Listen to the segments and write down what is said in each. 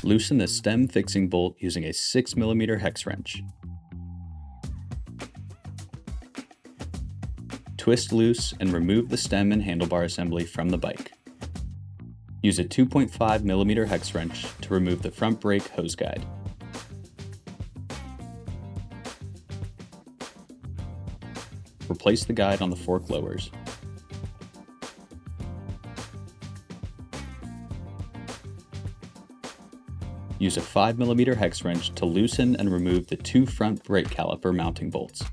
Loosen the stem fixing bolt using a 6mm hex wrench. Twist loose and remove the stem and handlebar assembly from the bike. Use a 2.5mm hex wrench to remove the front brake hose guide. Replace the guide on the fork lowers. Use a 5mm hex wrench to loosen and remove the 2 front brake caliper mounting bolts.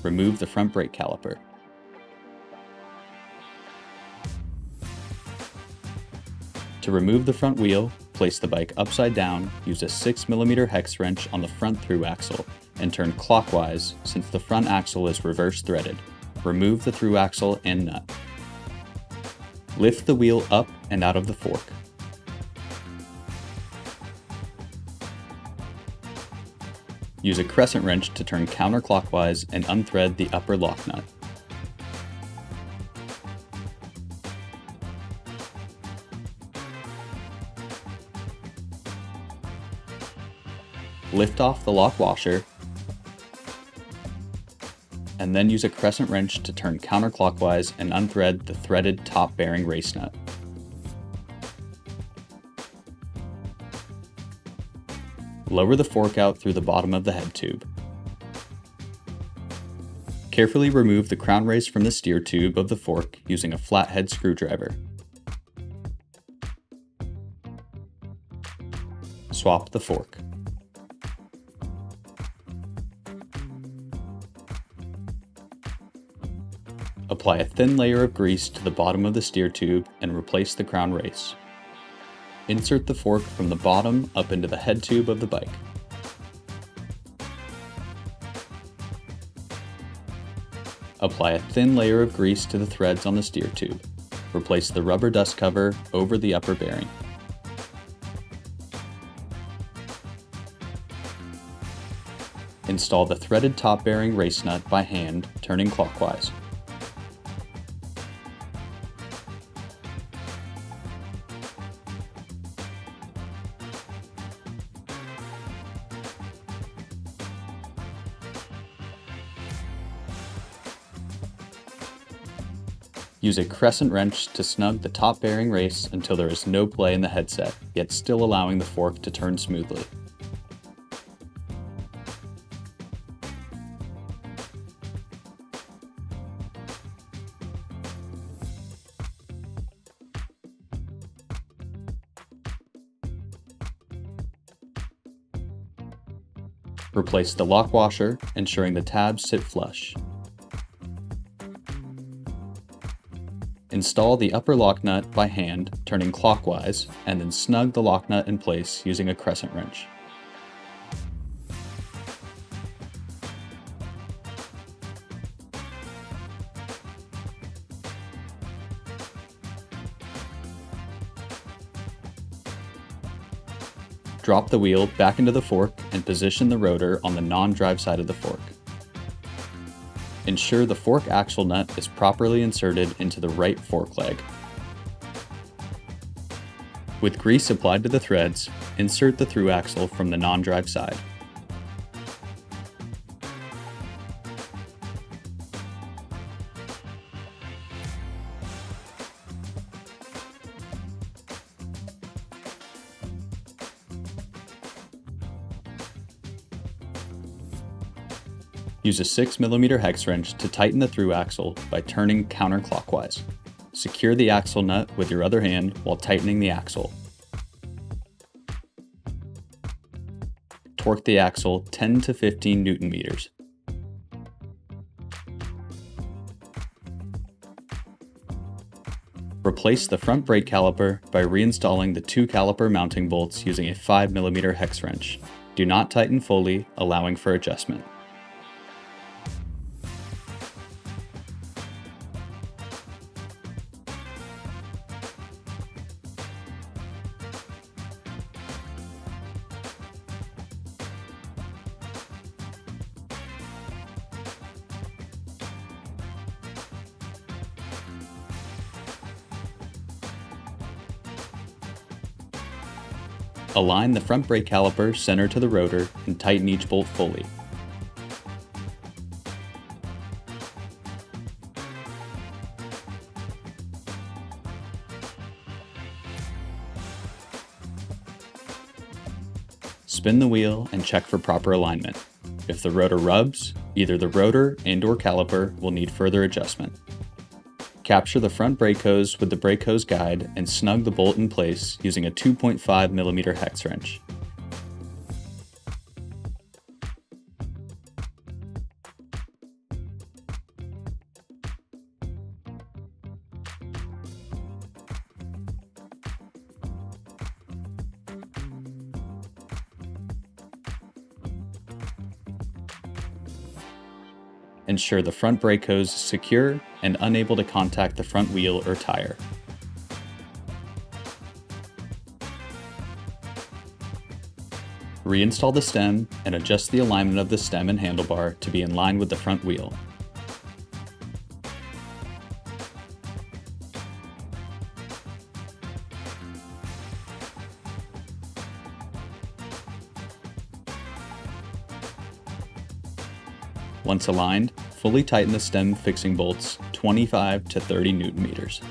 Remove the front brake caliper. To remove the front wheel, place the bike upside down, use a 6mm hex wrench on the front through axle, and turn clockwise since the front axle is reverse threaded. Remove the through axle and nut. Lift the wheel up and out of the fork. Use a crescent wrench to turn counterclockwise and unthread the upper lock nut. Lift off the lock washer, and then use a crescent wrench to turn counterclockwise and unthread the threaded top bearing race nut. Lower the fork out through the bottom of the head tube. Carefully remove the crown race from the steer tube of the fork using a flathead screwdriver. Swap the fork. Apply a thin layer of grease to the bottom of the steer tube and replace the crown race. Insert the fork from the bottom up into the head tube of the bike. Apply a thin layer of grease to the threads on the steer tube. Replace the rubber dust cover over the upper bearing. Install the threaded top bearing race nut by hand, turning clockwise. Use a crescent wrench to snug the top bearing race until there is no play in the headset, yet still allowing the fork to turn smoothly. Replace the lock washer, ensuring the tabs sit flush. Install the upper lock nut by hand, turning clockwise, and then snug the lock nut in place using a crescent wrench. Drop the wheel back into the fork and position the rotor on the non-drive side of the fork. Ensure the fork axle nut is properly inserted into the right fork leg. With grease applied to the threads, insert the through axle from the non-drive side. Use a 6mm hex wrench to tighten the through axle by turning counterclockwise. Secure the axle nut with your other hand while tightening the axle. Torque the axle 10 to 15 Newton meters. Replace the front brake caliper by reinstalling the 2 caliper mounting bolts using a 5mm hex wrench. Do not tighten fully, allowing for adjustment. Align the front brake caliper center to the rotor and tighten each bolt fully. Spin the wheel and check for proper alignment. If the rotor rubs, either the rotor and/or caliper will need further adjustment. Capture the front brake hose with the brake hose guide and snug the bolt in place using a 2.5mm hex wrench. Ensure the front brake hose is secure and unable to contact the front wheel or tire. Reinstall the stem and adjust the alignment of the stem and handlebar to be in line with the front wheel. Once aligned, fully tighten the stem fixing bolts 25 to 30 Newton meters.